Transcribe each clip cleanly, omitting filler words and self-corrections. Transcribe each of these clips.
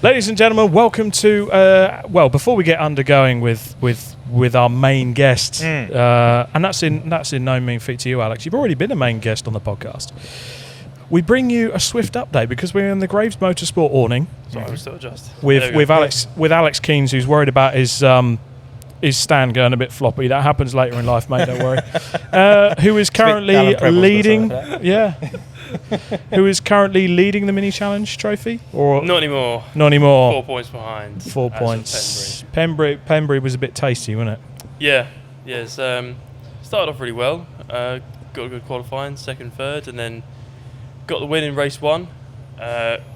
Ladies and gentlemen, welcome to, before we get undergoing with our main guest, and that's in no mean feat to you, Alex. You've already been a main guest on the podcast. We bring you a swift update because we're in the Graves Motorsport awning. Sorry, I'm still adjust. With Alex Keynes, who's worried about his stand going a bit floppy. That happens later in life, mate. Don't worry. Who is currently leading? Yeah. Who is currently leading the mini challenge trophy? Or not anymore. Not anymore. 4 points behind. 4 points. Pembrey was a bit tasty, wasn't it? Yeah. Yes. Started off really well. Got a good qualifying, second, third, and then got the win in race 1.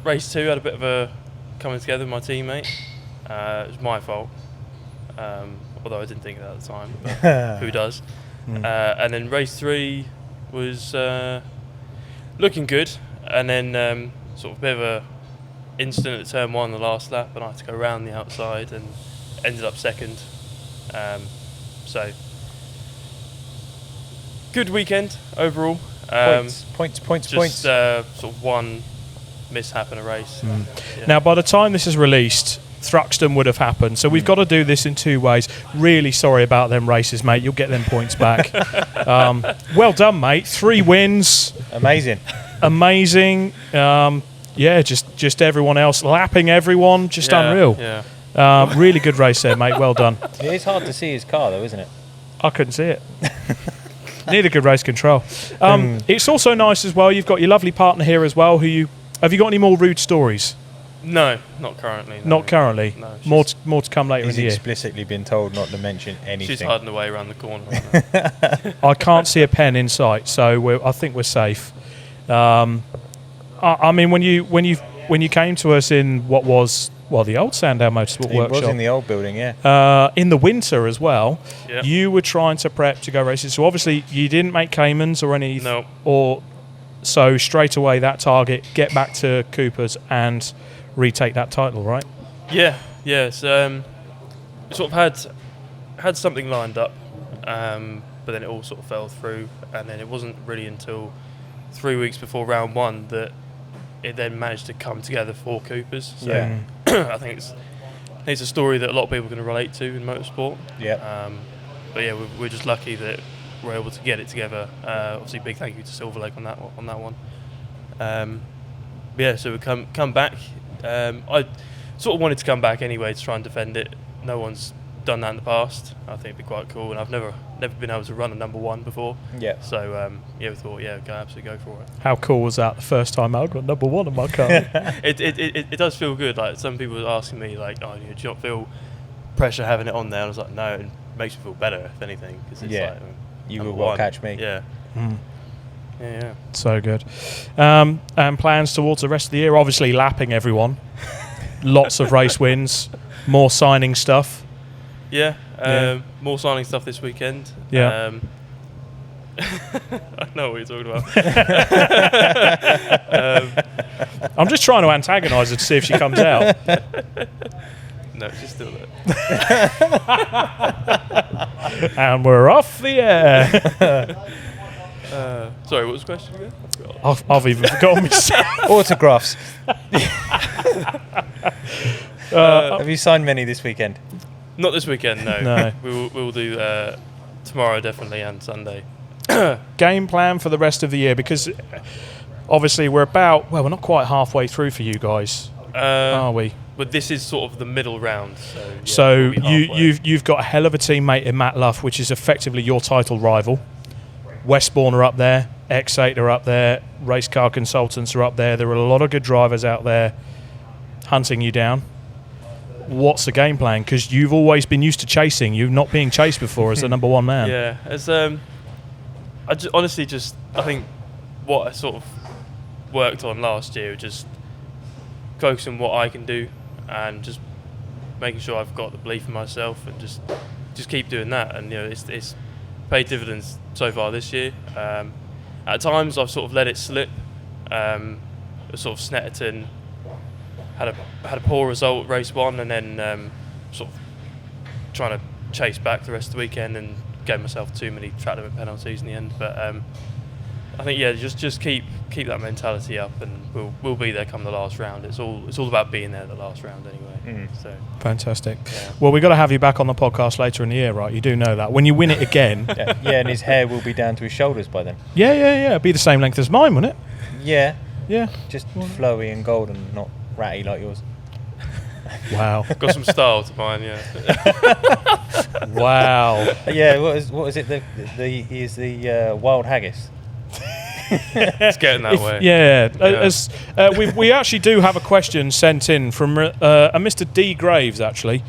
Race 2 had a bit of a coming together with my teammate. It was my fault. Although I didn't think of that at the time, but who does? And then race 3 was looking good, and then sort of a bit of a incident at turn 1 the last lap, and I had to go around the outside and ended up second. So good weekend overall. Points. Just sort of one mishap in a race. Yeah. Now, by the time this is released, Thruxton would have happened, so we've got to do this in 2 ways. Really sorry about them races, mate. You'll get them points back. Well done, mate. 3 wins. Amazing. Just everyone else lapping everyone. Just unreal. Yeah. Really good race there, mate. Well done. It is hard to see his car, though, isn't it? I couldn't see it. Neither good race control. It's also nice as well. You've got your lovely partner here as well. Have you got any more rude stories? No, not currently. No. Not currently. No, more to come later in the year. He's explicitly been told not to mention anything. She's hiding away around the corner. I can't see a pen in sight, so I think we're safe. I mean, when you came to us in what was the old Sandown Motorsport Workshop. It was in the old building, yeah. In the winter as well. Yep. You were trying to prep to go racing. So obviously you didn't make Caymans or any. No. Or so straight away that target, get back to Cooper's and retake that title, right? Yeah. So sort of had something lined up, but then it all sort of fell through, and then it wasn't really until 3 weeks before round 1 that it then managed to come together for Cooper's. So Yeah. I think it's a story that a lot of people can relate to in motorsport. Yeah. But yeah, we're just lucky that we're able to get it together. Obviously, big thank you to Silver Lake on that one. So we come back. I sort of wanted to come back anyway to try and defend it. No one's done that in the past. I think it'd be quite cool, and I've never been able to run a number 1 before. Yeah. So we thought, absolutely go for it. How cool was that the first time I got number 1 in my car? It does feel good. Like, some people were asking me, like, do you not feel pressure having it on there? And I was like, no, it makes me feel better, if anything. Cause it's like, you will well catch me. Yeah. Yeah. So good. And plans towards the rest of the year? Obviously lapping everyone. Lots of race wins. More signing stuff. Yeah. More signing stuff this weekend. Yeah. I know what you're talking about. I'm just trying to antagonise her to see if she comes out. No, she's still there. And we're off the air. Sorry, what was the question again? I've even forgotten myself. Autographs. Have you signed many this weekend? Not this weekend, no. No. We'll do tomorrow definitely, and Sunday. Game plan for the rest of the year, because obviously we're not quite halfway through for you guys, are we? But this is sort of the middle round. So we'll you've got a hell of a teammate in Matt Luff, which is effectively your title rival. Westbourne are up there, X8 are up there, Race Car Consultants are up there. There are a lot of good drivers out there hunting you down. What's the game plan? Because you've always been used to chasing. You've not being chased before as the number 1 man. Yeah, as I think what I sort of worked on last year, just focusing on what I can do and just making sure I've got the belief in myself, and just keep doing that. And it's paid dividends so far this year. At times I've sort of let it slip. Sort of Snetterton had a poor result race 1, and then sort of trying to chase back the rest of the weekend, and gave myself too many track limit penalties in the end. But I think just keep that mentality up, and we'll be there come the last round. It's all about being there the last round anyway. So fantastic. Yeah. Well, we've got to have you back on the podcast later in the year, right? You do know that when you win it again. Yeah, and his hair will be down to his shoulders by then. Yeah. It'd be the same length as mine, wouldn't it? Yeah. Yeah. Just flowy and golden, not ratty like yours. Wow. Got some style to mine, yeah. Wow. Yeah. What is it? He is the wild haggis. It's getting that way. Yeah. We actually do have a question sent in from a Mr. D Graves. Actually,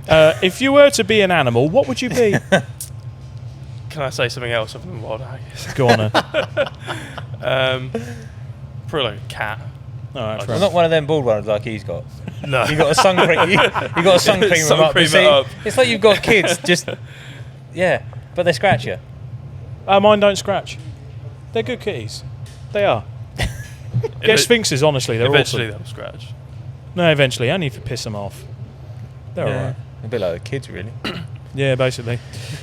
if you were to be an animal, what would you be? Can I say something else other than wild haggis? Go on. Probably like a cat. All right, I'm not one of them bald ones like he's got. No. You got a sun cream. You got a sun cream Sun up. cream See, it up. it's like you've got kids. Just but they scratch you. Mine don't scratch. They're good kitties. They are. Get sphinxes, honestly, they're eventually awesome. They'll scratch. No, eventually, only if you piss them off. They're all right. A bit like the kids, really. Yeah, basically.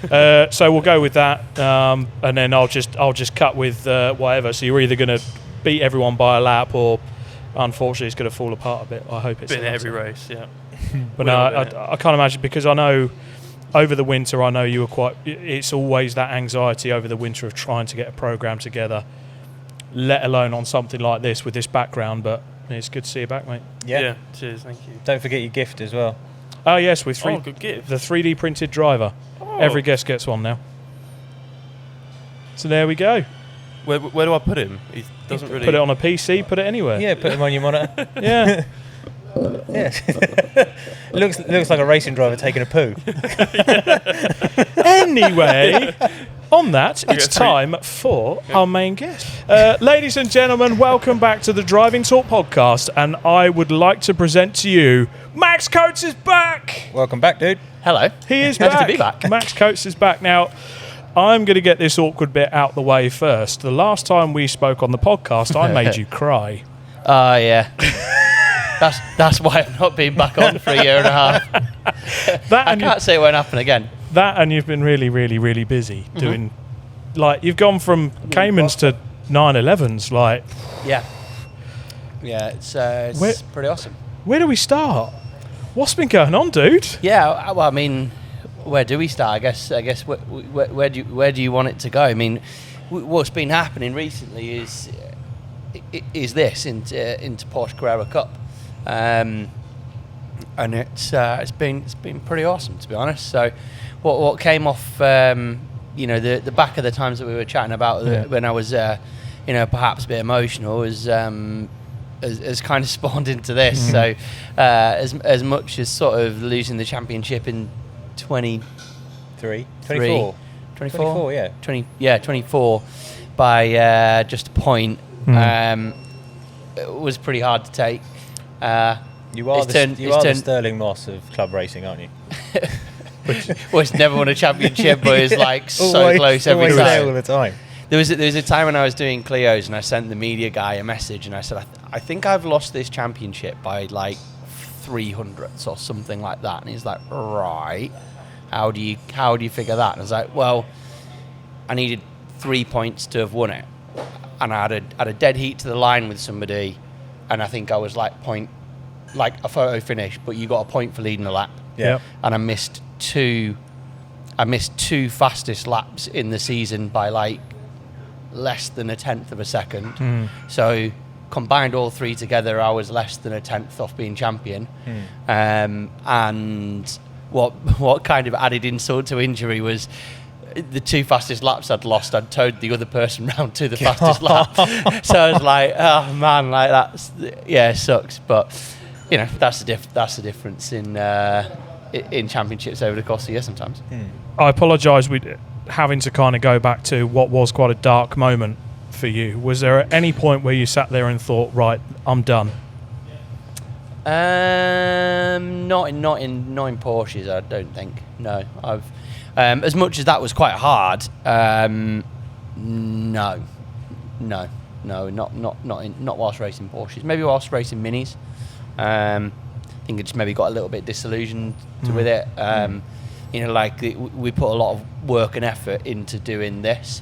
So we'll go with that, and then I'll just cut with whatever. So you're either going to beat everyone by a lap, or unfortunately it's going to fall apart a bit. I hope it's been in every race, yeah. But no, I can't imagine, because I know over the winter, I know you were quite. It's always that anxiety over the winter of trying to get a program together, let alone on something like this with this background. But it's good to see you back, mate. Yeah. Cheers, thank you. Don't forget your gift as well. Oh yes, with good gift. The 3D printed driver. Oh. Every guest gets one now. So there we go. Where do I put him? He doesn't really Put it on a PC. Put it anywhere. Yeah, put him on your monitor. Yeah. Yeah. looks like a racing driver taking a poo. Anyway, on that, it's time for our main guest. Ladies and gentlemen, welcome back to the Driving Talk podcast, and I would like to present to you Max Coates is back. Welcome back, dude. Hello. He is Nice back. to be back. Max Coates is back. Now, I'm going to get this awkward bit out the way first. The last time we spoke on the podcast, I made you cry. Oh, yeah. That's why I've not been back on for a year and a half. I can't say it won't happen again. That, and you've been really, really, really busy doing... Like, you've gone from Caymans to 911s, like... Yeah. Yeah, it's pretty awesome. Where do we start? What's been going on, dude? Yeah, well, I mean, where do we start? I guess where do you want it to go? I mean, what's been happening recently is this into Porsche Carrera Cup, and it's been pretty awesome, to be honest. So, what came off, the back of the times that we were chatting about when I was, perhaps a bit emotional, has kind of spawned into this. So as much as sort of losing the championship in 24, yeah. 24 by just a point, it was pretty hard to take. You are the Sterling Moss of club racing, aren't you? Well, it's never won a championship, but it's like so close every always time. there all the time. There was a time when I was doing Clio's and I sent the media guy a message and I said, I think I've lost this championship by like 300ths or something like that. And he's like, right, how do you figure that? And I was like, well, I needed 3 points to have won it. And I had a dead heat to the line with somebody, and I think I was like a photo finish, but you got a point for leading a lap. Yeah. And I missed two fastest laps in the season by like less than a tenth of a second. So combined all three together, I was less than a tenth off being champion. And what kind of added insult to injury was the two fastest laps I'd lost, I'd towed the other person round to the fastest lap. So I was like, oh man, like it sucks. But that's the difference in championships over the course of the year sometimes. I apologise with having to kind of go back to what was quite a dark moment for you. Was there at any point where you sat there and thought, right, I'm done? Not in Porsches, I don't think. No, I've as much as that was quite hard. No, not whilst racing Porsches. Maybe whilst racing Minis. I think I just maybe got a little bit disillusioned with it. We put a lot of work and effort into doing this.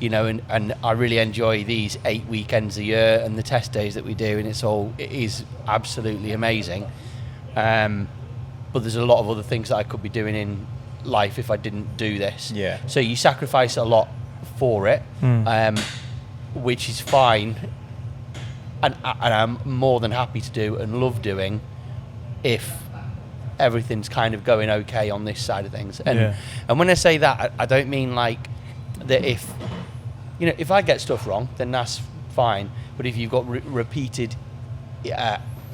and I really enjoy these 8 weekends a year and the test days that we do, and it is absolutely amazing. But there's a lot of other things that I could be doing in life if I didn't do this. Yeah. So you sacrifice a lot for it, which is fine, and I'm more than happy to do and love doing if everything's kind of going okay on this side of things. And when I say that, I don't mean like that if I get stuff wrong, then that's fine. But if you've got repeated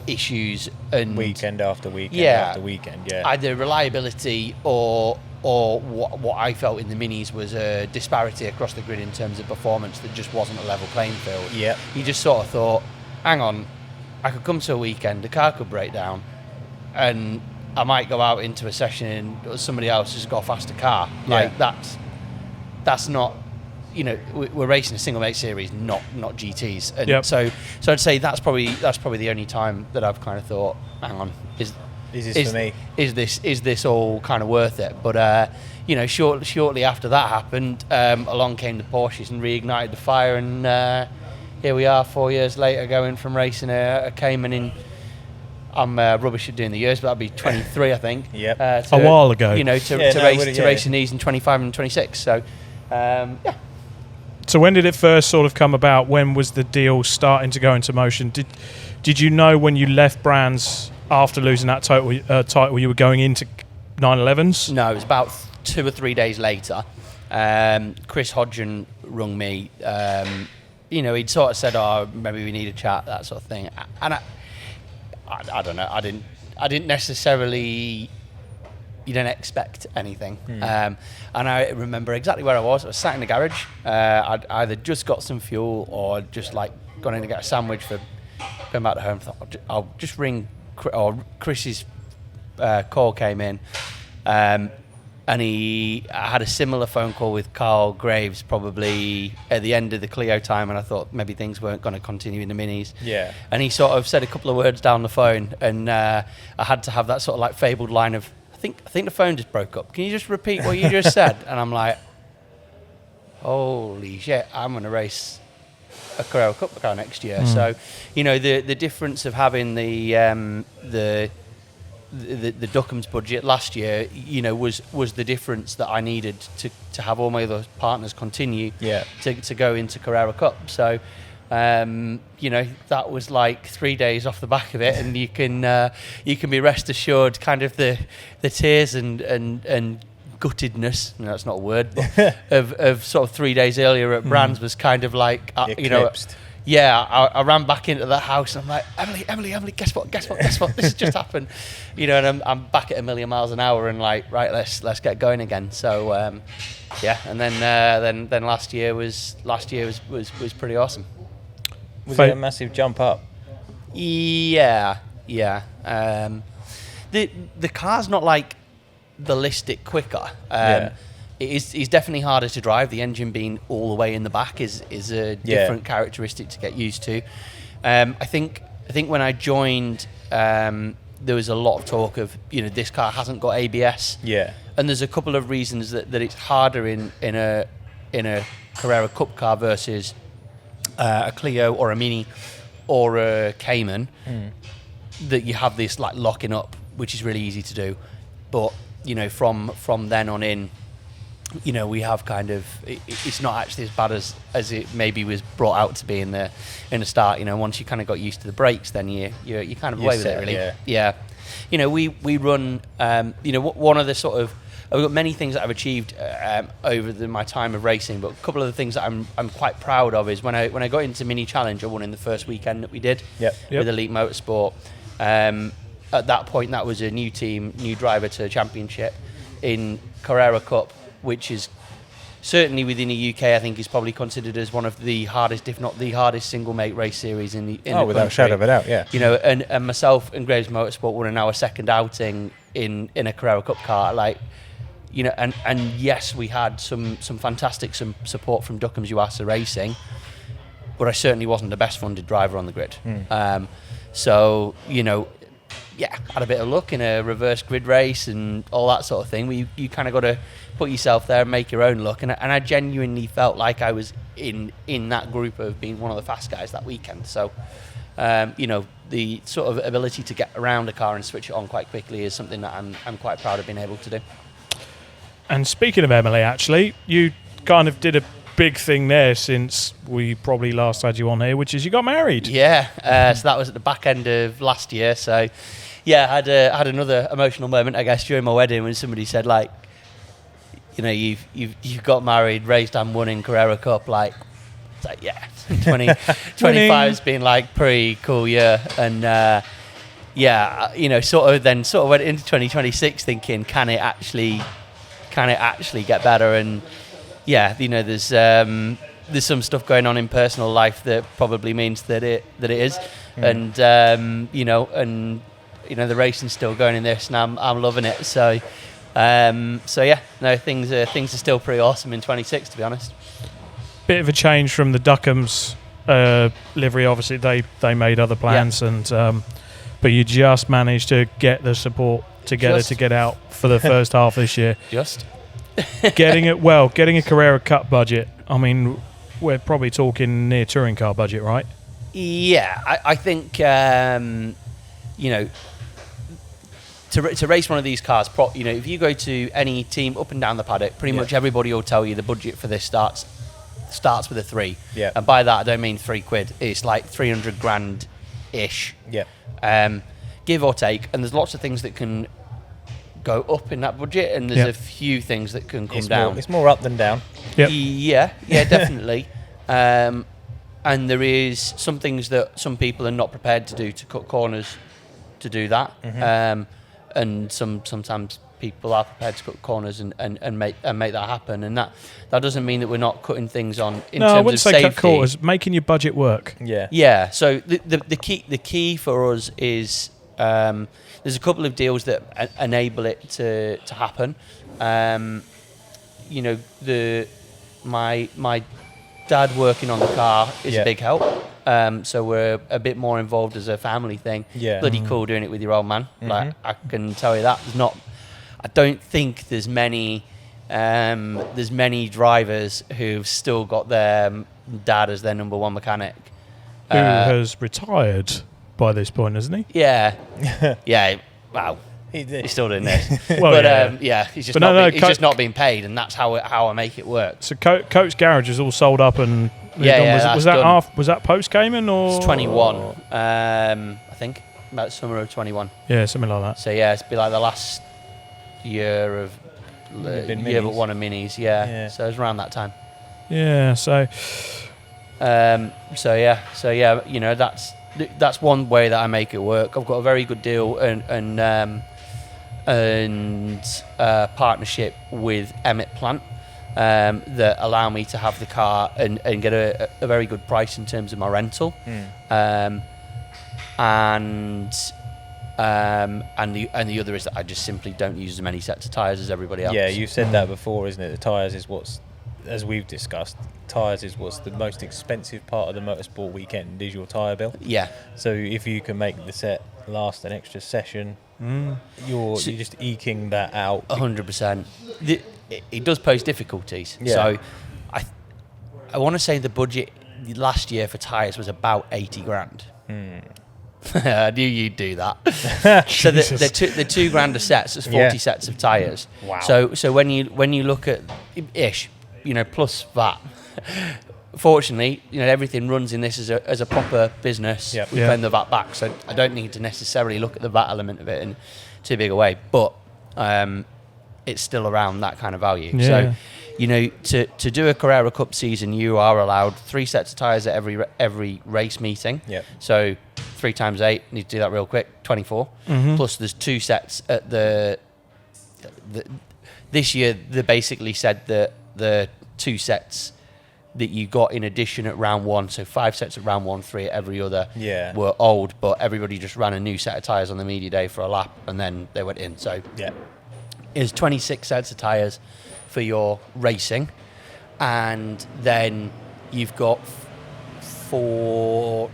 issues and weekend after weekend after weekend, either reliability or what I felt in the minis was a disparity across the grid in terms of performance that just wasn't a level playing field. Yeah. You just sort of thought, hang on, I could come to a weekend, the car could break down, and I might go out into a session and somebody else has got a faster car. Like that's not, we're racing a single mate series, not GTs. And so I'd say that's probably the only time that I've kind of thought, hang on, is this for me? Is this all kind of worth it? But shortly after that happened, along came the Porsches and reignited the fire, and here we are 4 years later, going from racing a Cayman in. I'm rubbish at doing the years, but that'd be 23, I think. Yep. A while ago. To racing these in 25 and 26. So, So when did it first sort of come about? When was the deal starting to go into motion? Did you know when you left Brands after losing that title you were going into 911s? No, it was about 2 or 3 days later. Chris Hodgen rung me. He'd sort of said, "Oh, maybe we need a chat," that sort of thing. And I don't know. I didn't necessarily. You don't expect anything. And I remember exactly where I was. I was sat in the garage. I'd either just got some fuel or just like gone in to get a sandwich for going back to home. Thought I'll just ring. Or Chris's call came in, and I had a similar phone call with Carl Graves probably at the end of the Clio time, and I thought maybe things weren't going to continue in the minis. Yeah. And he sort of said a couple of words down the phone, and I had to have that sort of like fabled line of, I think the phone just broke up. Can you just repeat what you just said? And I'm like, holy shit, I'm going to race a Carrera Cup car next year. So, the difference of having the Duckham's budget last year, was the difference that I needed to have all my other partners continue to go into Carrera Cup. So, that was like 3 days off the back of it, and you can be rest assured, kind of the tears and guttedness, no, that's not a word, but of sort of 3 days earlier at Brands was kind of like, eclipsed. I ran back into the house and I'm like, Emily, guess what? This has just happened, and I'm back at 1,000,000 miles an hour and like, right, let's get going again. So, and then last year was pretty awesome. Was it a massive jump up? Yeah. The car's not like ballistic quicker. It's definitely harder to drive. The engine being all the way in the back is a different characteristic to get used to. I think when I joined, there was a lot of talk of this car hasn't got ABS. Yeah. And there's a couple of reasons that it's harder in a Carrera Cup car versus a Clio or a Mini or a Cayman. That you have this like locking up, which is really easy to do, but from then on in, we have kind of, it's not actually as bad as it maybe was brought out to be in the start. Once you kind of got used to the brakes, then you're kind of away with it, really. Yeah. We run. One of the sort of, I've got many things that I've achieved over my time of racing, but a couple of the things that I'm quite proud of is when I got into Mini Challenge, I won in the first weekend that we did with Elite Motorsport. At that point, that was a new team, new driver to championship. In Carrera Cup, which is certainly within the UK, I think is probably considered as one of the hardest, if not the hardest, single mate race series in the without country. a shadow of a doubt, yeah. And myself and Graves Motorsport were now a second outing in a Carrera Cup car, and yes, we had some fantastic support from Duckham's Yuasa Racing, but I certainly wasn't the best funded driver on the grid. So had a bit of luck in a reverse grid race and all that sort of thing. You kind of got to put yourself there and make your own luck. And I genuinely felt like I was in that group of being one of the fast guys that weekend. So, the sort of ability to get around a car and switch it on quite quickly is something that I'm quite proud of being able to do. And speaking of Emily, actually, you kind of did a big thing there since we probably last had you on here, which is you got married. Yeah, so that was at the back end of last year. So, yeah, I had another emotional moment, I guess, during my wedding when somebody said, like, you've got married, raised and won in Carrera Cup, like, it's like, yeah, 25's been like pretty cool year, and sort of went into 2026 thinking, can it actually get better? And yeah, there's some stuff going on in personal life that probably means that it is, and the racing's still going in this, and I'm loving it. So things are still pretty awesome in 26, to be honest. Bit of a change from the Duckham's livery. Obviously, they made other plans, and but you just managed to get the support together to get out for the first half this year. Getting a Carrera Cup budget. I mean, we're probably talking near touring car budget, right? Yeah, I think to race one of these cars, if you go to any team up and down the paddock, pretty much everybody will tell you the budget for this starts with a 3. Yeah. And by that I don't mean £3. It's like 300 grand ish. Yeah. Give or take. And there's lots of things that can go up in that budget, and there's a few things that can come down. It's more up than down. Yep. Yeah, definitely. And there is some things that some people are not prepared to do to cut corners to do that. And sometimes people are prepared to cut corners and make that happen, and that doesn't mean that we're not cutting things on in terms of safety. No, I wouldn't say cut corners, making your budget work. Yeah. So the key for us is there's a couple of deals that enable it to happen. My dad working on the car is a big help. So we're a bit more involved as a family thing. Yeah. Bloody cool doing it with your old man. Like, I can tell you that. I don't think there's many drivers who've still got their dad as their number one mechanic. Who has retired by this point, hasn't he? Yeah. Yeah. Wow. He's still doing this. He's just just not being paid, and that's how I make it work. So Coates Garage is all sold up and was that post Cayman or? It's 21, I think, about summer of 21. Yeah, something like that. So yeah, it's been like the last year of but one of minis. Yeah. So it was around that time. Yeah. So. That's one way that I make it work. I've got a very good deal and partnership with Emmett Plant that allow me to have the car and get a very good price in terms of my rental. And the other is that I just simply don't use as many sets of tyres as everybody else. Yeah, you've said that before, isn't it? The tyres is what's, as we've discussed, tyres is what's the most expensive part of the motorsport weekend is your tyre bill. Yeah. So if you can make the set last an extra session, you're just eking that out. 100%. It does pose difficulties. Yeah. So I want to say the budget last year for tyres was about 80 grand. I knew you'd do that. So the 2 grand a set, so it's 40 sets of tyres. Wow. So when you look at ish, plus that, fortunately, everything runs in this as a proper business. Yep. We claim the VAT back, so I don't need to necessarily look at the VAT element of it in too big a way. But it's still around that kind of value. Yeah. So, to do a Carrera Cup season, you are allowed 3 sets of tyres at every race meeting. Yep. So 3 times 8, need to do that real quick, 24. Plus there's 2 sets at the this year they basically said that the 2 sets that you got in addition at round 1, so 5 sets at round 1, 3 at every other, were old, but everybody just ran a new set of tyres on the media day for a lap and then they went in. So it's 26 sets of tyres for your racing, and then you've got 4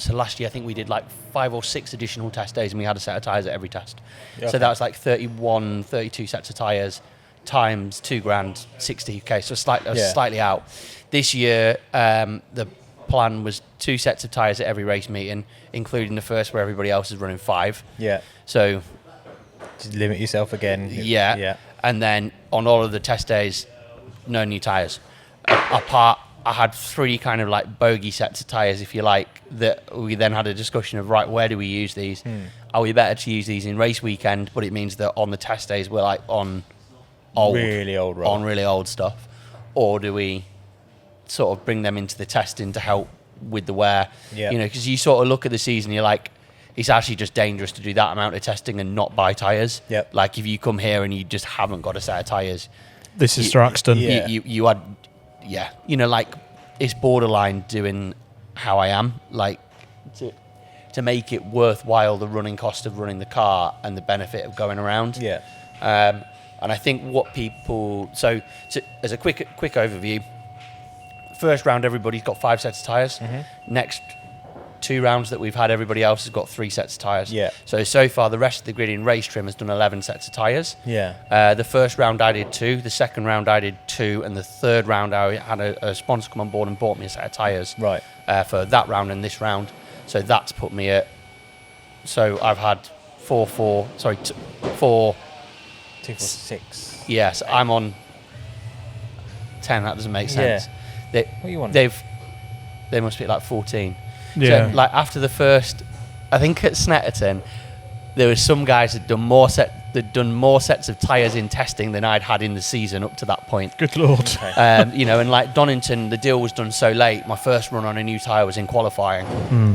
So last year, I think we did like 5 or 6 additional test days, and we had a set of tyres at every test. Okay. So that was like 31, 32 sets of tyres times $2,000, 60k. So slightly out. This year, the plan was 2 sets of tyres at every race meeting, including the first where everybody else is running 5. Yeah. So Just limit yourself again. yeah. Yeah. And then on all of the test days, no new tyres. Apart, I had 3 kind of like bogey sets of tyres, if you like, that we then had a discussion of, right, where do we use these? Are we better to use these in race weekend? But it means that on the test days, we're like on Really old roll. on really old stuff. Or do we sort of bring them into the testing to help with the wear? Yeah. You know, because you sort of look at the season, you're like, it's actually just dangerous to do that amount of testing and not buy tyres. Yep. Like if you come here and you just haven't got a set of tyres, This is Thruxton. Yeah. you had, you know, like it's borderline doing how I am, like to make it worthwhile, the running cost of running the car and the benefit of going around. Yeah. And I think what people, so as a quick overview, first round everybody's got 5 sets of tyres. Next 2 rounds that we've had, everybody else has got 3 sets of tyres. Yeah. So far the rest of the grid in race trim has done 11 sets of tyres. Yeah. The first round I did 2, the second round I did 2, and the third round I had a sponsor come on board and bought me a set of tyres. Right. For that round and this round. So that's put me at, so I've had 4. 2 for 6. Yes, I'm on 10. That doesn't make sense. What are you on? They must be like 14. Yeah. So, like after the first, I think at Snetterton, there were some guys that done more sets of tyres in testing than I'd had in the season up to that point. Good Lord. You know, and like Donington, the deal was done so late. My first run on a new tyre was in qualifying.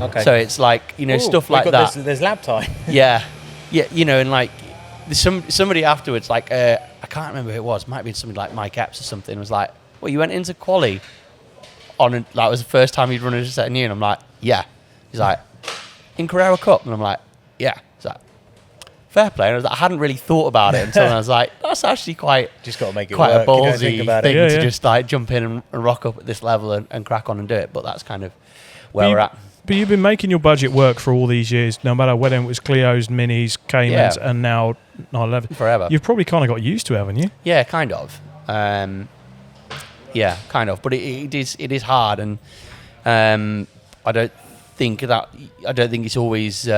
Okay. So it's like, you know, Ooh, stuff we've like got that. There's lap time. Yeah, you know, and like somebody afterwards, like I can't remember who it was. Might have been somebody like Mike Epps or something. Was like, well, you went into quali like it was the first time you'd run a set of new, and I'm like, yeah. He's like, in Carrera Cup, and I'm like, yeah. He's like, fair play. And I was like, I hadn't really thought about it until I was like, that's actually quite Just got to make it quite work. a You don't ballsy think about thing it. to just like jump in and rock up at this level and crack on and do it. But that's kind of where we're at. But you've been making your budget work for all these years, no matter whether it was Clio's, Minis, Caymans, and now 911. Forever. You've probably kind of got used to it, haven't you? Yeah, kind of. Yeah, kind of. But it is hard, and I don't think it's always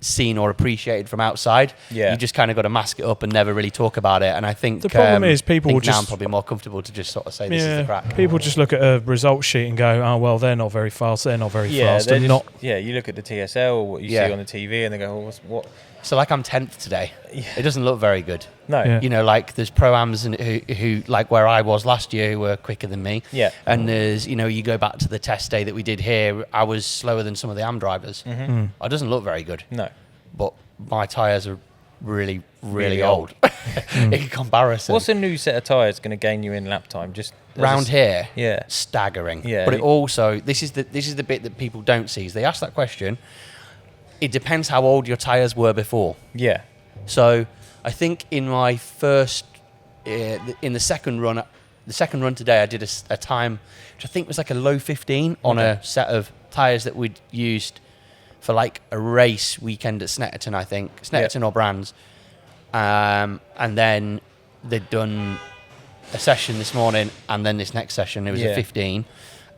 seen or appreciated from outside. Yeah. You just kind of got to mask it up and never really talk about it. And I think The problem is people will now I'm just- probably more comfortable to just sort of say this is the crack. People just look at a result sheet and go, oh, well, they're not very fast, they're not very fast. they're And just- not, you look at the TSL or what you Yeah. see on the TV and they go, oh, what? So like I'm 10th today. It doesn't look very good. No. Yeah. You know, like there's pro-ams who like where I was last year who were quicker than me. Yeah. And there's, you know, you go back to the test day that we did here, I was slower than some of the AM drivers. Mm-hmm. It doesn't look very good. No. But my tyres are really, really, Really old. In comparison. What's a new set of tyres going to gain you in lap time? Just as Round here, Yeah. staggering. Yeah. But it also, this is the bit that people don't see. Is they ask that question, it depends how old your tyres were before. Yeah. So I think in my first, in the second run today, I did a time which I think was like a low 15 on a set of tyres that we'd used for like a race weekend at Snetterton, I think. Snetterton or Brands. And then they'd done a session this morning and then this next session, it was a 15.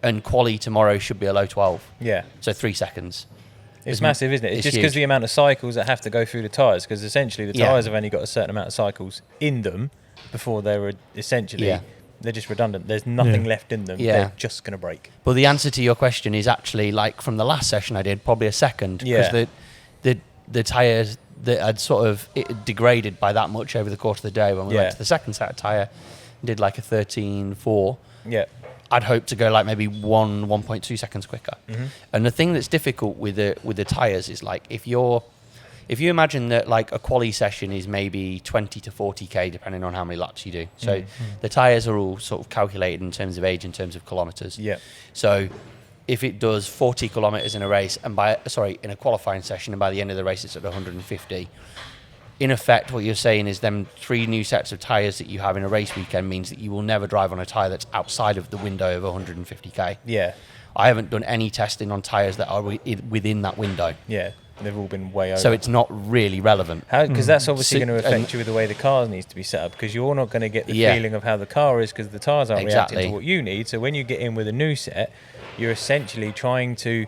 And quali tomorrow should be a low 12. Yeah. So 3 seconds. It's massive, isn't it? It's it's just because huge. the amount of cycles that have to go through the tyres, because essentially the Yeah. tyres have only got a certain amount of cycles in them before they're essentially, they're just redundant. There's nothing Yeah. left in them. Yeah. They're just going to break. But the answer to your question is actually like from the last session I did, probably a second. Because the tyres that had sort of it degraded by that much over the course of the day when we went to the second set of tyre and did like a 13.4. Yeah. I'd hope to go like maybe 1.2 seconds quicker. Mm-hmm. And the thing that's difficult with the tyres is like if you imagine that like a quali session is maybe 20 to 40k depending on how many laps you do. So the tyres are all sort of calculated in terms of age, in terms of kilometres. Yeah. So if it does 40 kilometres in a race in a qualifying session, and by the end of the race it's at 150. In effect, what you're saying is them 3 new sets of tyres that you have in a race weekend means that you will never drive on a tyre that's outside of the window of 150k. Yeah. I haven't done any testing on tyres that are within that window. Yeah, they've all been way over. So it's not really relevant. Because that's obviously So- going to affect you with the way the car needs to be set up, because you're not going to get the Yeah. feeling of how the car is because the tyres aren't reacting Exactly. to what you need. So when you get in with a new set, you're essentially trying to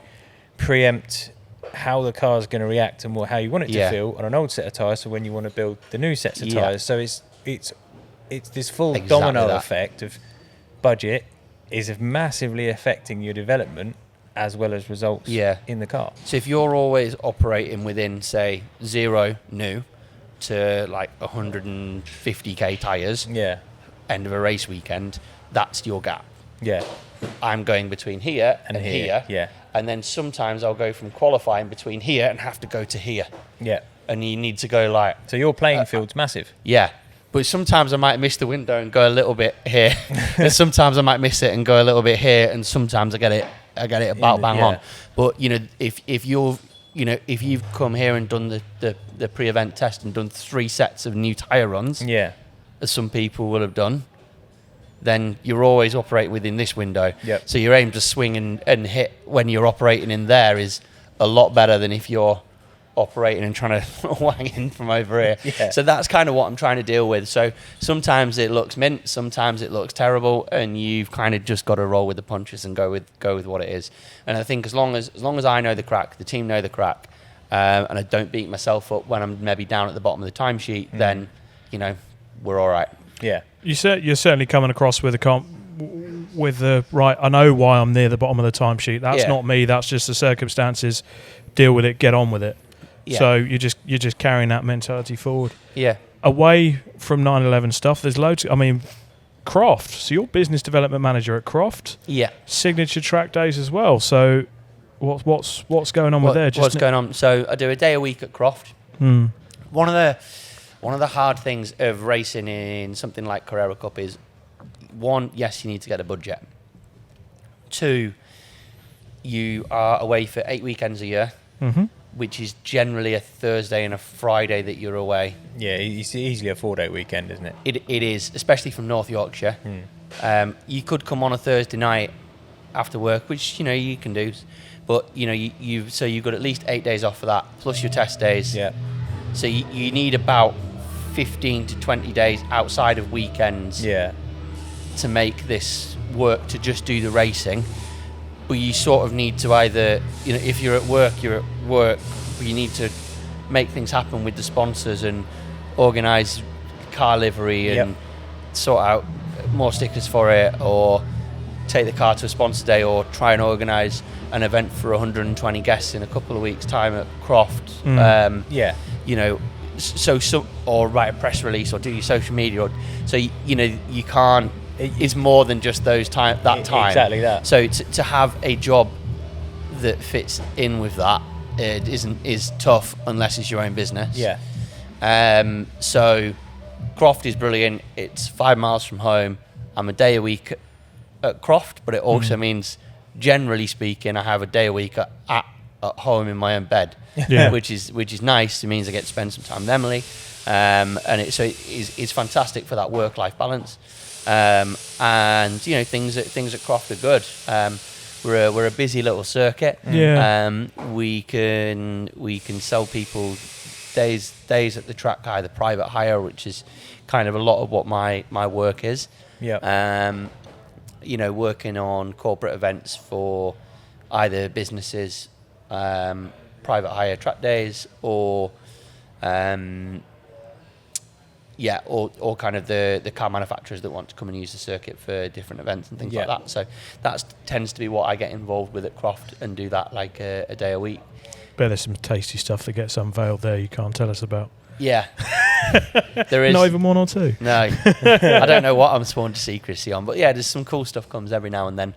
preempt how the car's going to react and how you want it to Yeah. feel on an old set of tyres. So when you want to build the new sets of Yeah. tyres, so it's this full Exactly domino that. effect of budget is massively affecting your development as well as results Yeah. in the car. So if you're always operating within, say, 0 new to like 150k tyres, Yeah, end of a race weekend, that's your gap. yeah, I'm going between here and here. yeah, And then sometimes I'll go from qualifying between here and have to go to here. yeah. And you need to go like, So your playing field's massive. yeah. But sometimes I might miss the window and go a little bit here. And sometimes I might miss it and go a little bit here. And sometimes I get it about bang yeah. on. But, you know, if you've come here and done the pre-event test and done 3 sets of new tyre runs, Yeah, as some people will have done, then you're always operating within this window. Yep. So your aim to swing and hit when you're operating in there is a lot better than if you're operating and trying to wang in from over here. Yeah. So that's kind of what I'm trying to deal with. So sometimes it looks mint, sometimes it looks terrible, and you've kind of just got to roll with the punches and go with what it is. And I think as long as I know the crack, the team know the crack, and I don't beat myself up when I'm maybe down at the bottom of the timesheet, then, you know, we're all right. yeah, You're certainly coming across with the right. I know why I'm near the bottom of the timesheet. That's Yeah. not me. That's just the circumstances. Deal with it. Get on with it. Yeah. So you're just carrying that mentality forward. Yeah. Away from 9/11 stuff, there's loads. I mean, Croft. So you're business development manager at Croft. Yeah. Signature track days as well. So what's going on with there? What's going on? So I do a day a week at Croft. Hmm. One of the hard things of racing in something like Carrera Cup is, 1, yes, you need to get a budget. 2, you are away for 8 weekends a year, Mm-hmm. which is generally a Thursday and a Friday that you're away. yeah. It's easily a 4-day weekend, isn't it? It is, especially from North Yorkshire. You could come on a Thursday night after work, which, you know, you can do, but, you know, you've got at least 8 days off for that, plus your test days. Yeah, So you need about 15 to 20 days outside of weekends yeah, to make this work, to just do the racing. But you sort of need to either, you know, if you're at work, but you need to make things happen with the sponsors and organise car livery and Yep. sort out more stickers for it, or take the car to a sponsor day, or try and organise an event for 120 guests in a couple of weeks' time at Croft. yeah, You know, or write a press release, or do your social media, or so you know, you can't. It's more than just that time. Exactly that. So to have a job that fits in with that is tough unless it's your own business. yeah, So Croft is brilliant. It's 5 miles from home. I'm a day a week at Croft, but it also means, generally speaking, I have a day a week at home in my own bed, Yeah. which is nice. It means I get to spend some time with Emily, and it's fantastic for that work-life balance. And you know, things at Croft are good. We're a busy little circuit. Yeah. We can sell people days at the track, either private hire, which is kind of a lot of what my work is. yeah, You know, working on corporate events for either businesses, private hire track days, or or kind of the car manufacturers that want to come and use the circuit for different events and things like Yeah. that. So that tends to be what I get involved with at Croft, and do that like a day a week. Bet there's some tasty stuff that gets unveiled there you can't tell us about. Yeah, there is. Not even 1 or 2. No, I don't know what I'm sworn to secrecy on, but yeah, there's some cool stuff comes every now and then,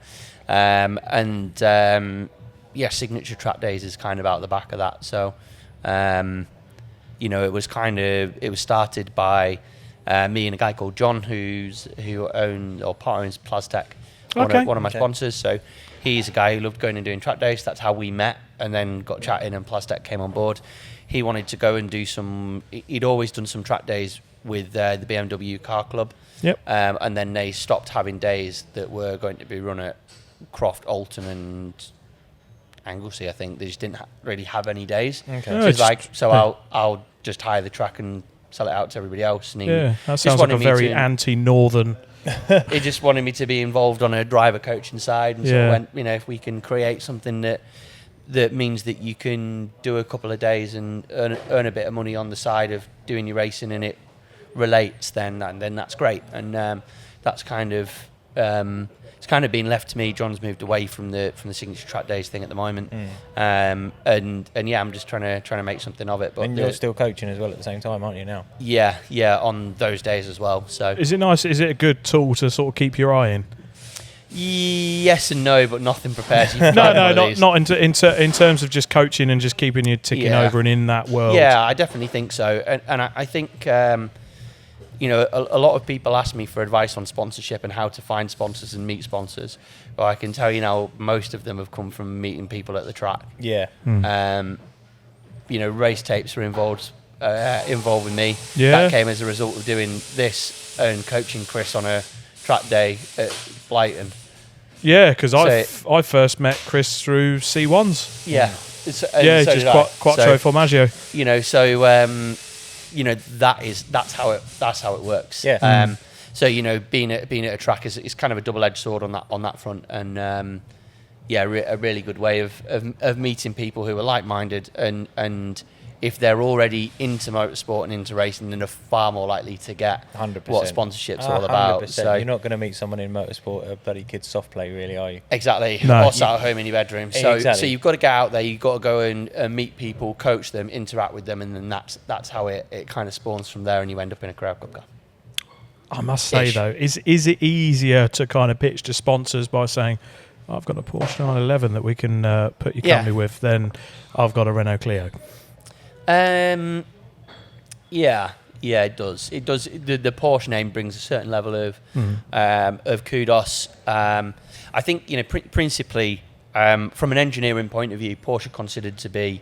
signature track days is kind of out the back of that. So, you know, it was started by me and a guy called John, who owns Plastech, Okay. one of my Okay. sponsors. So he's a guy who loved going and doing track days. That's how we met, and then got chatting, and Plastech came on board. He wanted to go and do some. He'd always done some track days with the BMW Car Club. Yep. And then they stopped having days that were going to be run at Croft, Alton, and Anglesey. I think they just didn't really have any days. Okay. Yeah, So it's it's- like, so I'll just hire the track and sell it out to everybody else. And he Yeah, that just sounds like a wanted me very to- anti-northern. he just wanted me to be involved on a driver coaching side, and so Yeah. I went, if we can create something that means that you can do a couple of days and earn a bit of money on the side of doing your racing, and it relates, then that's great. And that's kind of it's kind of been left to me. John's moved away from the signature track days thing at the moment, and yeah, I'm just trying to make something of it. But And you're still coaching as well at the same time, aren't you now? yeah, on those days as well. So Is it nice? Is it a good tool to sort of keep your eye in? yes and no, but nothing prepares you. No, not in terms of just coaching and just keeping you ticking Yeah. over and in that world. Yeah, I definitely think so, and I think a lot of people ask me for advice on sponsorship and how to find sponsors and meet sponsors. Well, I can tell you now, most of them have come from meeting people at the track. Yeah. Race tapes were involved with me. Yeah. That came as a result of doing this and coaching Chris on a track day at Blyton. Yeah, because So- I first met Chris through C1s. Yeah. Yeah, just Quattro Formaggio. That's how it works. Yeah. Being at a track is kind of a double-edged sword on that front, and a really good way of meeting people who are like-minded, and if they're already into motorsport and into racing, then they're far more likely to get 100%. what sponsorship's all about. 100%. So You're not going to meet someone in motorsport at a bloody kid's soft play, really, are you? exactly, No. or sat at home in your bedroom. So Exactly. you've got to get out there. You've got to go and meet people, coach them, interact with them, and then that's how it kind of spawns from there, and you end up in a Carrera Cup car. I must say Ish. though, is it easier to kind of pitch to sponsors by saying, I've got a Porsche 911 that we can put your company with, than I've got a Renault Clio? Yeah, it does. It does. The Porsche name brings a certain level of kudos. I think principally from an engineering point of view, Porsche are considered to be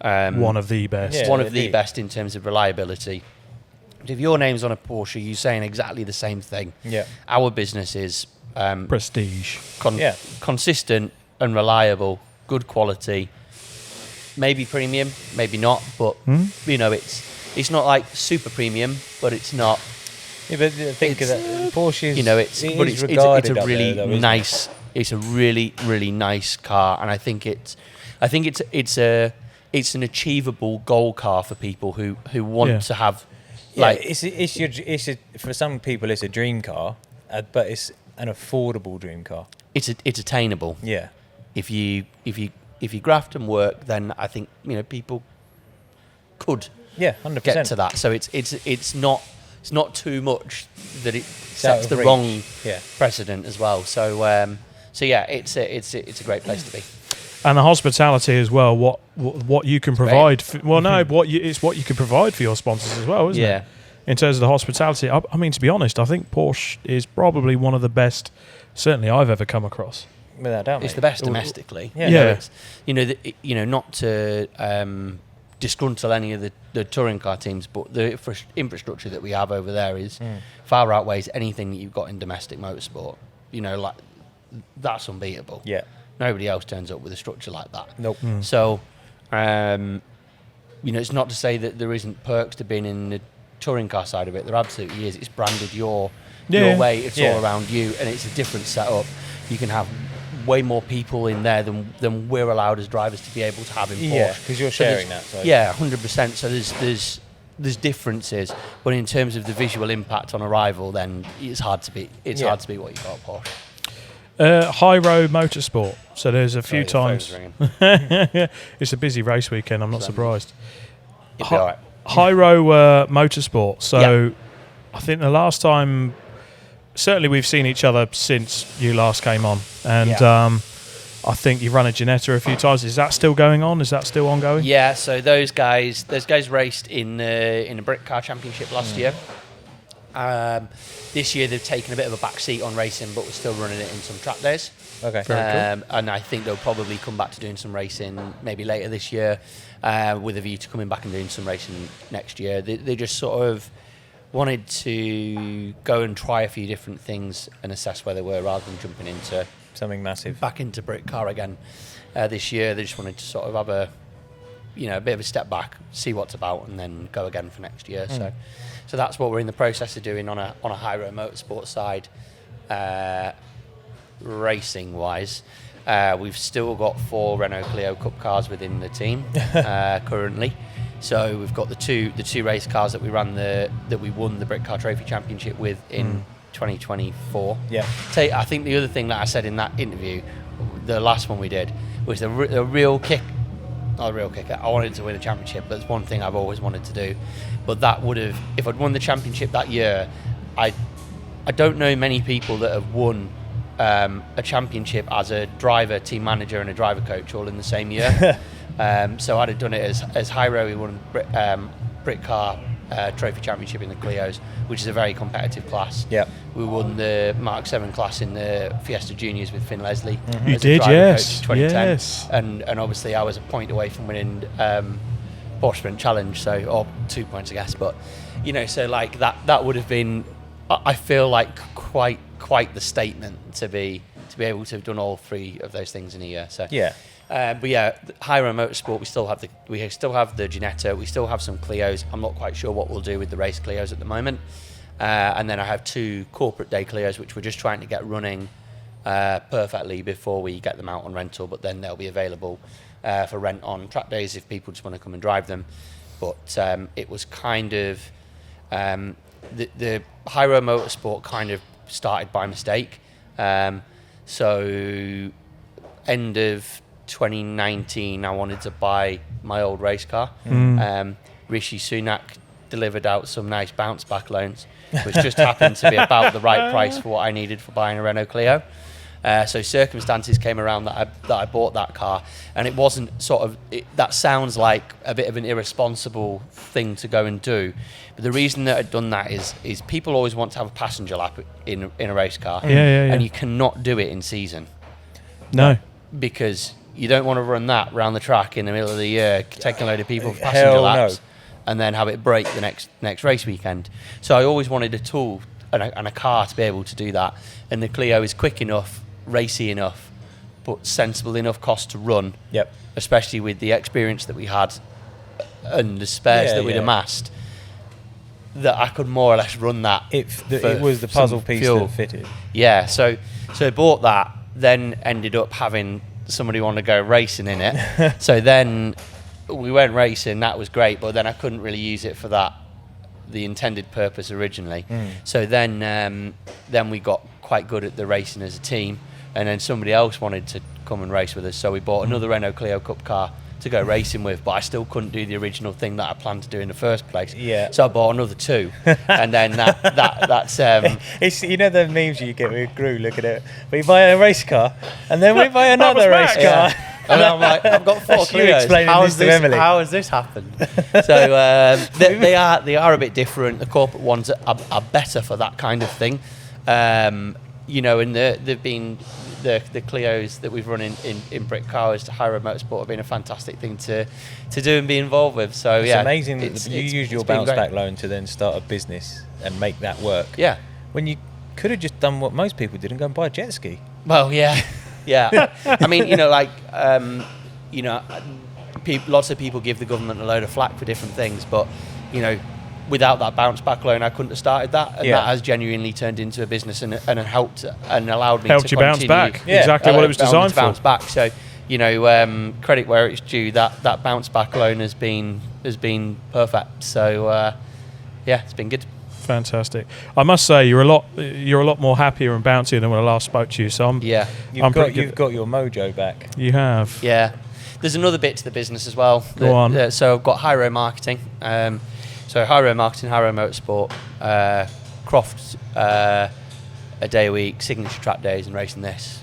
One of the best. Yeah. one of the indeed. best in terms of reliability. But if your name's on a Porsche, you're saying exactly the same thing. Yeah. Our business is Prestige. Yeah. consistent and reliable, good quality. Maybe premium, maybe not, but it's not like super premium, but it's not. Yeah, but think of that. Porsche is, It's regarded a up really there, though, isn't it? nice. It's a really really nice car, and I think it's an achievable goal car for people who want Yeah. to have. Yeah, Like it's for some people it's a dream car, but it's an affordable dream car. it's attainable. Yeah. If you graft and work, then I think people could Yeah, 100%. get to that. So it's not too much that it out sets of the reach. wrong Yeah. precedent as well. So yeah, it's a great place to be. And the hospitality as well. What you can provide. It's what you can provide for your sponsors as well, isn't Yeah. it? In terms of the hospitality, I mean, to be honest, I think Porsche is probably one of the best, certainly I've ever come across. Without doubt, It's mate. the best domestically. Yeah. Yeah. Not to disgruntle any of the touring car teams, but the infrastructure that we have over there is far outweighs anything that you've got in domestic motorsport. Like that's unbeatable. Yeah. Nobody else turns up with a structure like that. Nope. So, it's not to say that there isn't perks to being in the touring car side of it. There absolutely is. It's branded your way. It's all around you, and it's a different setup. You can have way more people in there than we're allowed as drivers to be able to have in Porsche. Yeah, because you're sharing that. So. Yeah, 100%. So there's differences, but in terms of the visual impact on arrival, then it's hard to beat. It's hard to beat what you got at Porsche. High Road Motorsport. So there's a few Sorry, the times. phone's ringing. It's a busy race weekend. I'm not surprised. You'll be all right. High Row Motorsport. So I think the last time, certainly we've seen each other since you last came on, and I think you've run a Ginetta a few times. Is that still going on? Is that still ongoing? Yeah, so those guys raced in the Brick Car Championship last year. This year they've taken a bit of a back seat on racing, but we're still running it in some track days. Okay. And I think they'll probably come back to doing some racing maybe later this year, with a view to coming back and doing some racing next year. They just sort of wanted to go and try a few different things and assess where they were rather than jumping into something massive. back into Brit Car again this year. They just wanted to sort of have a bit of a step back, see what's about, and then go again for next year. So that's what we're in the process of doing on a Hyro Motorsport side, racing wise. We've still got 4 Renault Clio Cup cars within the team currently. So we've got the two race cars that we won the Brit Car Trophy Championship with in 2024. Yeah. I think the other thing that I said in that interview, the last one we did, was the real kick. Not a real kicker. I wanted to win a championship. That's one thing I've always wanted to do. But that would have, if I'd won the championship that year, I don't know many people that have won a championship as a driver, team manager, and a driver coach all in the same year. So I'd have done it as Hyro. We won Brit Car Trophy Championship in the Clios, which is a very competitive class. Yep. We won the Mark 7 class in the Fiesta Juniors with Finn Leslie. You as a did, driver yes. coach in 2010. Yes. And obviously I was a point away from winning Porsche Sprint Challenge, or 2 points, I guess. But so like that would have been, I feel like quite the statement to be able to have done all 3 of those things in a year. So Yeah. but yeah, Hyro Motorsport, we still have the Ginetta, we still have some Clios. I'm not quite sure what we'll do with the race Clios at the moment. And then I have 2 corporate day Clios, which we're just trying to get running perfectly before we get them out on rental. But then they'll be available for rent on track days if people just want to come and drive them. But it was kind of the Hyro Motorsport kind of started by mistake. So end of 2019, I wanted to buy my old race car. Rishi Sunak delivered out some nice bounce back loans, which just happened to be about the right price for what I needed for buying a Renault Clio. So circumstances came around that I bought that car, and it wasn't that sounds like a bit of an irresponsible thing to go and do. But the reason that I'd done that is people always want to have a passenger lap in a race car, and you cannot do it in season. No. Because you don't want to run that round the track in the middle of the year, taking a load of people for passenger laps, and then have it break the next race weekend. So I always wanted a tool and a car to be able to do that. And the Clio is quick enough, racy enough, but sensible enough cost to run. Yep. Especially with the experience that we had and the spares that we'd amassed, that I could more or less run that. It was the puzzle piece that fitted. Yeah. So I bought that, then ended up having somebody want to go racing in it. So then we went racing, that was great, but then I couldn't really use it for the intended purpose originally. So then we got quite good at the racing as a team, and then somebody else wanted to come and race with us, so we bought another Renault Clio Cup car to go racing with, but I still couldn't do the original thing that I planned to do in the first place. Yeah. So I bought another 2, and then that's It's the memes you get with Gru looking at it. We buy a race car, and then we buy another race car. Yeah. And I'm like, I've got 4 Clios. How has this happened? So they are a bit different. The corporate ones are better for that kind of thing. And they've been the Clios that we've run in Brit Cars to Hyro Motorsport have been a fantastic thing to do and be involved with. So it's amazing that you used your bounce back loan to then start a business and make that work. Yeah. When you could have just done what most people did and go and buy a jet ski. Well, yeah. Yeah. I mean, lots of people give the government a load of flack for different things, but without that bounce back loan, I couldn't have started that, and that has genuinely turned into a business and helped and allowed me to continue. Bounce back. Yeah. Exactly what it was designed for. Bounce back. So credit where it's due. That bounce back loan has been perfect. So it's been good. Fantastic. I must say you're a lot more happier and bouncier than when I last spoke to you. So you've got your mojo back. You have. Yeah. There's another bit to the business as well. Go on. So I've got Hyro Marketing. So Hyro Marketing, Hyro Motorsport, Croft a day a week, signature track days, and racing this,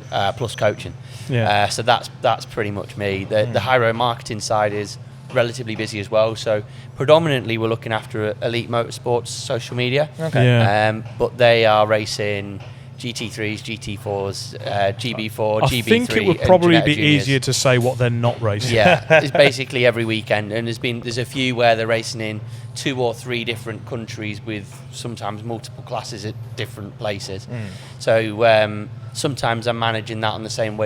plus coaching. Yeah. So that's pretty much me. The Hyro Marketing side is relatively busy as well. So predominantly we're looking after Elite Motorsports social media. Okay. Yeah. But they are racing GT3s, GT4s, GB4, GB3. I think it would probably be easier to say what they're not racing. Yeah, it's basically every weekend, and there's a few where they're racing in 2 or 3 different countries with sometimes multiple classes at different places. So Sometimes I'm managing that on the same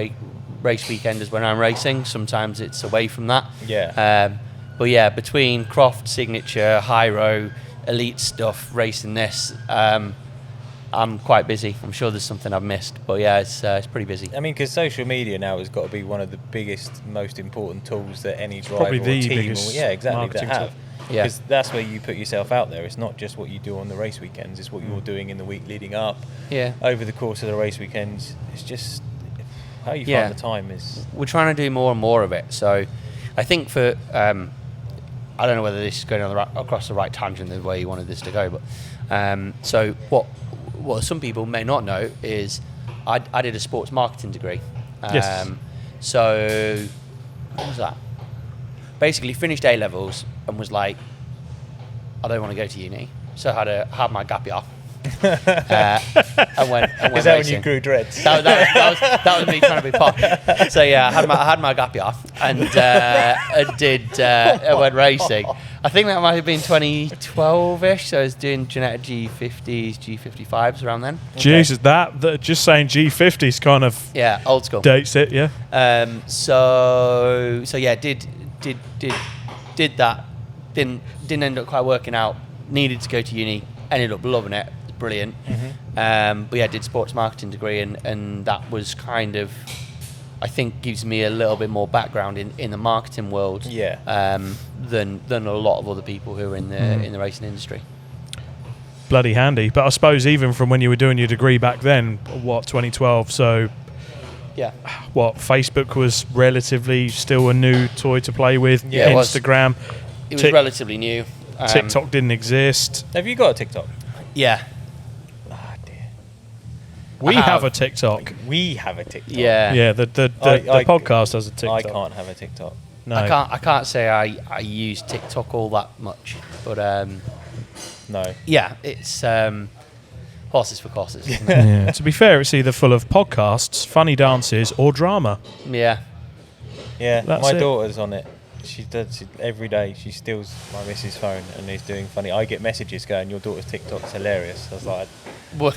race weekend as when I'm racing. Sometimes it's away from that. Yeah. But yeah, between Croft, Signature, High Row, Elite stuff, racing this, I'm quite busy. I'm sure there's something I've missed, but yeah, it's pretty busy. I mean, because social media now has got to be one of the biggest, most important tools that any driver probably or the team biggest that marketing have. tool. Yeah. Because that's where you put yourself out there. It's not just what you do on the race weekends. It's what you're doing in the week leading up. Yeah. Over the course of the race weekends, it's just how you Yeah. find the time is. We're trying to do more and more of it. So I think for I don't know whether this is going on across the right tangent the way you wanted this to go, but so what some people may not know is I did a sports marketing degree. Yes. So what was that? Basically finished A levels and was like, I don't want to go to uni, so I had to have my gap year. I went Is that racing. when you grew dreads? That was me trying to be posh. So yeah, I had my gap year and I went racing. I think that might have been 2012ish. So I was doing Genetta G50s, G55s around then. Jesus, that just saying G50s kind of Yeah, old school. dates it, yeah. So yeah, did that. Didn't end up quite working out. Needed to go to uni. Ended up loving it. It was brilliant. But yeah, did sports marketing degree, and that was kind of, I think, gives me a little bit more background in the marketing world. Yeah. Than a lot of other people who are in the racing industry. Bloody handy. But I suppose even from when you were doing your degree back then, 2012, so Yeah. Facebook was relatively still a new toy to play with. Yeah, it was. Instagram. It was relatively new. TikTok didn't exist. Have you got a TikTok? Yeah. Ah, dear. We I have. have a TikTok. We have a TikTok. Yeah. Yeah, the I- podcast has a TikTok. I can't have a TikTok. No. I can't say I use TikTok all that much, but No. yeah, it's horses for courses. Isn't it? Yeah. To be fair, it's either full of podcasts, funny dances, or drama. Yeah. Yeah, That's my it. daughter's on it. She does every day. She steals my missus' phone and is doing funny. I get messages going, "Your daughter's TikTok's hilarious." I was like,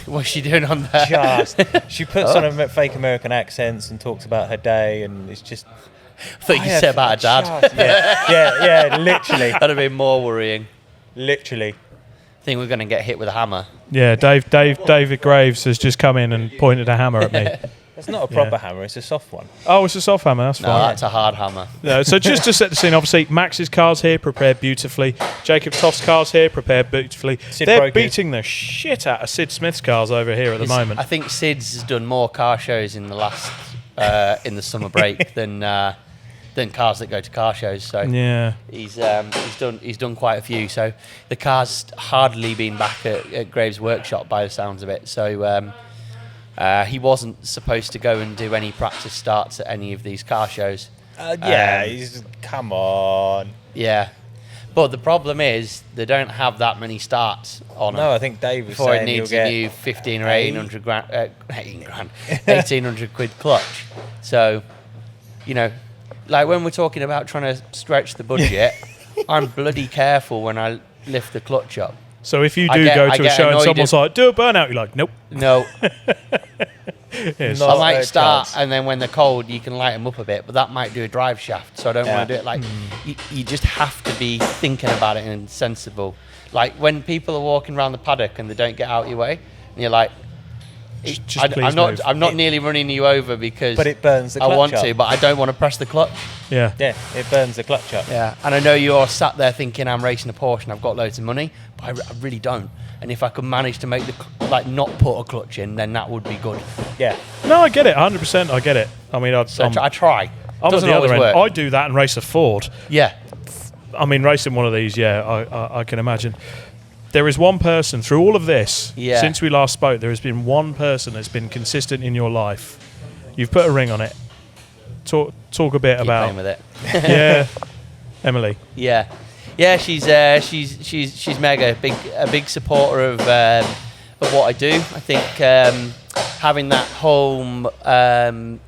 What's she doing on there? just she puts on a fake American accents and talks about her day, and it's just. I thought you said about her dad. Yeah, literally, That'd have been more worrying. literally. I think we're going to get hit with a hammer. Yeah, David Graves has just come in and pointed a hammer at me. It's not a proper hammer; it's a soft one. Oh, it's a soft hammer. That's No, fine. that's a hard hammer. No, so just to set the scene, obviously, Max's car's here, prepared beautifully. Jacob Toft's car's here, prepared beautifully. Sid They're broke his. beating the shit out of Sid Smith's cars over here at the moment. I think Sid's has done more car shows in the last in the summer break than cars that go to car shows. So Yeah. he's done quite a few. So the car's hardly been back at Graves' workshop by the sounds of it. So he wasn't supposed to go and do any practice starts at any of these car shows. Come on. Yeah. But the problem is they don't have that many starts on No, them I think Dave was before it saying you'll needs get a new 15 or 1800 grand, 1800 quid clutch. So, like when we're talking about trying to stretch the budget, I'm bloody careful when I lift the clutch up. So if you I do get- go I to a get show and annoyed someone's if- like, do a burnout, you're like, nope. No, Yes. Not I might a start, chance. and then when they're cold, you can light them up a bit, but that might do a drive shaft, so I don't want to do it. Like, you just have to be thinking about it and sensible. Like, when people are walking around the paddock and they don't get out your way, and you're like, Just please move. I'm not nearly running you over because But it burns the I clutch want up. to, but I don't want to press the clutch. Yeah. Yeah, it burns the clutch up. Yeah, and I know you're sat there thinking I'm racing a Porsche and I've got loads of money, but I really don't. And if I could manage to make not put a clutch in, then that would be good. Yeah. No, I get it. 100%. I get it. I mean, I try. I'm at Doesn't the always other end. work. I do that and race a Ford. Yeah. I mean, racing one of these, yeah, I can imagine. There is one person through all of this, Yeah. since we last spoke, there has been one person that's been consistent in your life. You've put a ring on it. Talk a bit Keep about playing with it. yeah, Emily. Yeah, she's mega a big supporter of what I do. I think having that home and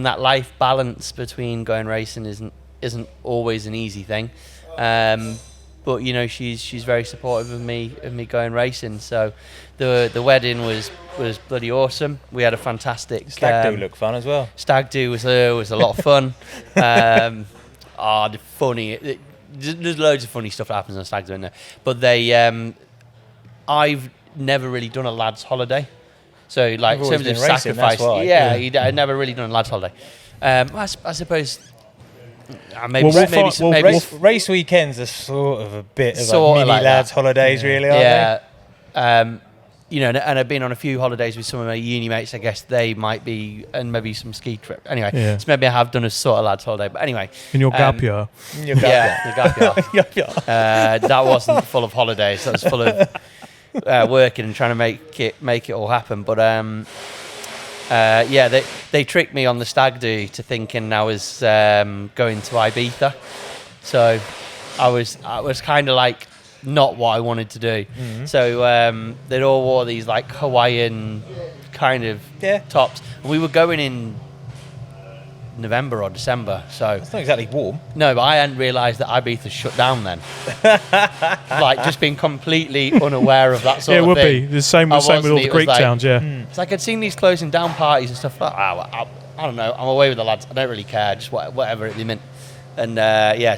that life balance between going racing isn't always an easy thing. she's very supportive of me going racing. So the wedding was bloody awesome. We had a fantastic Stag do looked fun as well. Stag do was a lot of fun. There's loads of funny stuff that happens on stag do in there. But I've never really done a lads' holiday. So like in terms of sacrifice, I'd never really done a lads' holiday. I suppose. Maybe race weekends are sort of a bit of like mini lads' holidays, really, aren't they? And I've been on a few holidays with some of my uni mates. I guess they might be, and maybe some ski trip. Anyway, so maybe I have done a sort of lads' holiday. But anyway, in your gap year, the gap year. That wasn't full of holidays. That was full of working and trying to make it all happen. But they tricked me on the stag do to thinking I was going to Ibiza. So I was kind of like not what I wanted to do. Mm-hmm. So they all wore these like Hawaiian kind of tops. We were going in November or December, so it's not exactly warm. No, but I hadn't realised that Ibiza shut down then. Like just being completely unaware of that sort of thing. It would be the same with all the Greek towns. It's like I'd seen these closing down parties and stuff. Like, I don't know. I'm away with the lads. I don't really care. Just whatever it meant. And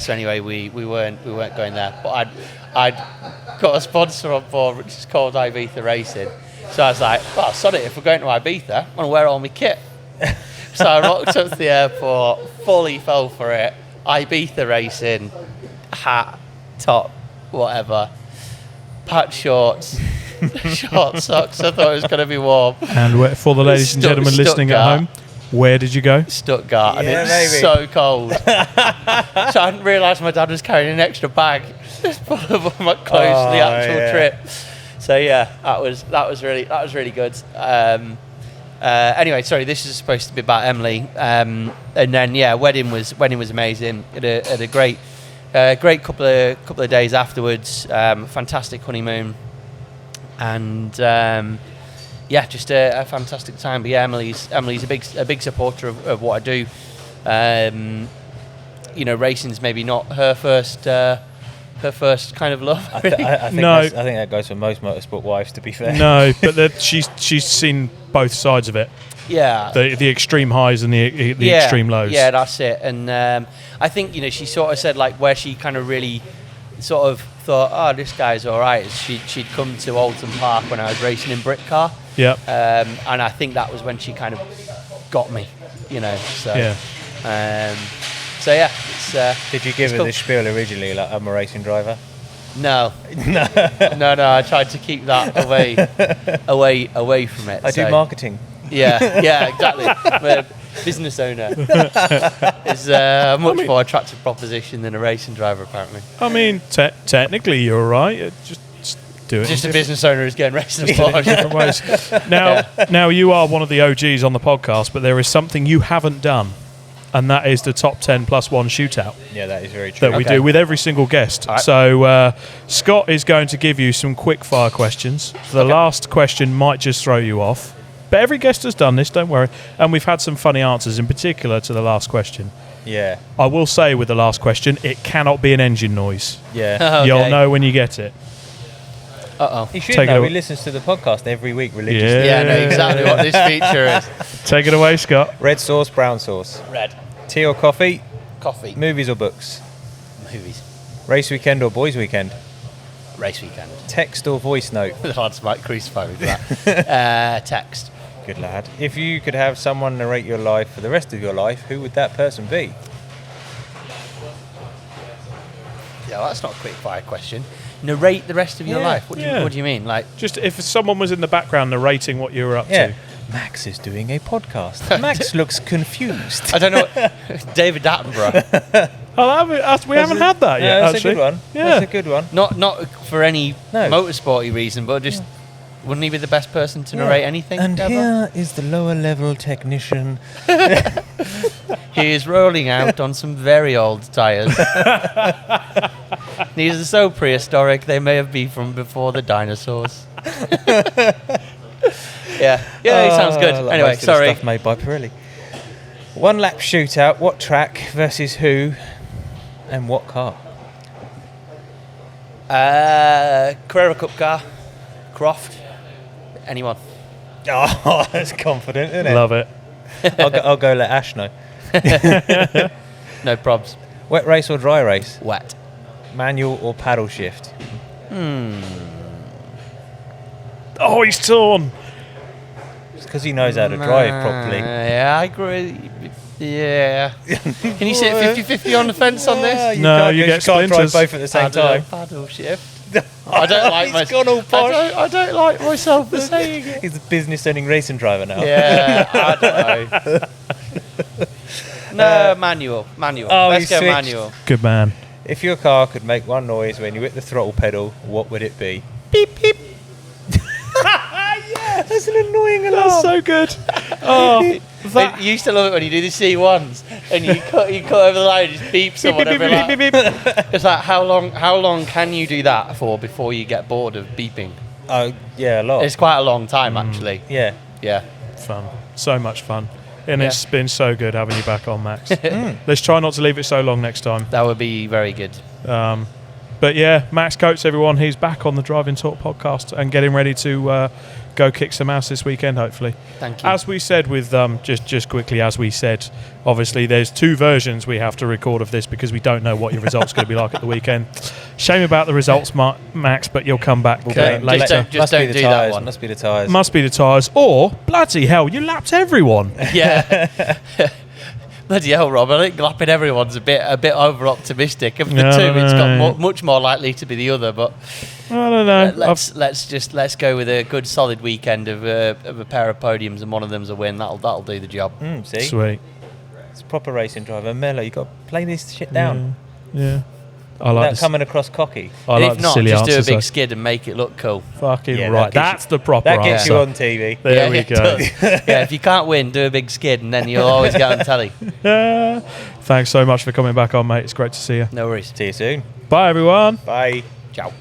so anyway, we weren't going there. But I'd got a sponsor on board, which is called Ibiza Racing. So I was like, well, sod it. If we're going to Ibiza, I want to wear all my kit. So I rocked up to the airport, fully fell for it. Ibiza Racing, hat, top, whatever, patch shorts, short socks. I thought it was going to be warm. And for the ladies and gentlemen listening at home, where did you go? Stuttgart, and it's so cold. So I hadn't realised my dad was carrying an extra bag full of my clothes for the actual trip. So that was really good. Anyway, sorry, this is supposed to be about Emily. And then wedding was amazing. Had a great couple of days afterwards. Fantastic honeymoon, and just a fantastic time. But Emily's a big supporter of what I do. Racing's maybe not her first kind of love. I think that goes for most motorsport wives, to be fair. No, but she's seen both sides of it. Yeah. The extreme highs and the extreme lows. Yeah, that's it. And I think she sort of said like where she kind of really sort of thought, oh, this guy's all right. She'd come to Alton Park when I was racing in Brit Car. Yeah. And I think that was when she kind of got me. So. Yeah. Did you give her the spiel originally, like I'm a racing driver? No. No. I tried to keep that away from it. I do marketing. Yeah, exactly. I'm a business owner. It's a much more attractive proposition than a racing driver, apparently. I mean, technically you're all right. Just do it. Just a business owner who's getting racing sport. Different ways. Now you are one of the OGs on the podcast, but there is something you haven't done. And that is the top 10 plus one shootout. Yeah, that is very true. That we do with every single guest. Right. So Scott is going to give you some quick fire questions. The last question might just throw you off. But every guest has done this, don't worry. And we've had some funny answers, in particular to the last question. Yeah. I will say with the last question, it cannot be an engine noise. Yeah. Okay. You'll know when you get it. Uh-oh. He should know. He listens to the podcast every week religiously. Yeah, I know exactly what this feature is. Take it away, Scott. Red sauce, brown sauce. Red. Tea or coffee? Coffee. Movies or books? Movies. Race weekend or boys weekend? Race weekend. Text or voice note? The lads might crucify me for that. Text. Good lad. If you could have someone narrate your life for the rest of your life, who would that person be? Yeah, well, that's not a quick fire question. Narrate the rest of your life? What do you mean? Like, just if someone was in the background narrating what you were up to. Max is doing a podcast. Max looks confused. I don't know. David Attenborough. We haven't had that yet. That's actually. a good one. Yeah. That's a good one. Not for any motorsporty reason, but just wouldn't he be the best person to narrate anything? And ever? here is the lower level technician. He is rolling out on some very old tyres. These are so prehistoric, they may have been from before the dinosaurs. Yeah, he sounds good. Like anyway, most of sorry. the stuff made by Pirelli. One lap shootout. What track versus who, and what car? Carrera Cup car, Croft, anyone? Oh, that's confident, isn't it? Love it. I'll go let Ash know. No probs. Wet race or dry race? Wet. Manual or paddle shift? Oh, he's torn. It's because he knows how to drive properly. Yeah, I agree. Yeah. Can you sit 50-50 on the fence on this? No, you get can't drive splinters. both at the same time. Paddle shift. I don't like He's gone all posh. I don't like myself for saying it. He's a business-earning racing driver now. Yeah, I don't know. No, manual. Oh, Let's you go switched. manual. Good man. If your car could make one noise when you hit the throttle pedal, what would it be? Beep beep. That's an annoying alarm. That's so good. Oh, You used to love it when you do the C1s and you cut over the line and just beep someone every lap. It's like how long can you do that for before you get bored of beeping? Oh, yeah, a lot. It's quite a long time actually. Yeah. Yeah. fun. So much fun. And Yeah. it's been so good having you back on, Max. Let's try not to leave it so long next time. That would be very good. But yeah, Max Coates, everyone, he's back on the Driving Talk podcast and getting ready to go kick some ass this weekend, hopefully. Thank you. As we said with, just quickly, as we said, obviously there's two versions we have to record of this because we don't know what your results are going to be like at the weekend. Shame about the results, Max, but you'll come back Okay, later. Just don't do that one. Must be the tyres. Must be the tyres. Or, bloody hell, you lapped everyone. Yeah. Bloody hell, Rob! I think lapping everyone's a bit over optimistic. Of the No, two, no, it's got no. much more likely to be the other. But I don't know. let's go with a good solid weekend of a pair of podiums, and one of them's a win. That'll do the job. See? Sweet. It's a proper racing driver. Mello, you got to play this shit down. Yeah. I like Without this. coming across cocky. I And like if the not, silly just do a answers, big though. skid and make it look cool. Fucking Yeah, right. that gets That's the proper That gets answer. you on TV. There we it go. does. Yeah, if you can't win, do a big skid, and then you'll always get on telly. Thanks so much for coming back on, mate. It's great to see you. No worries. See you soon. Bye, everyone. Bye. Ciao.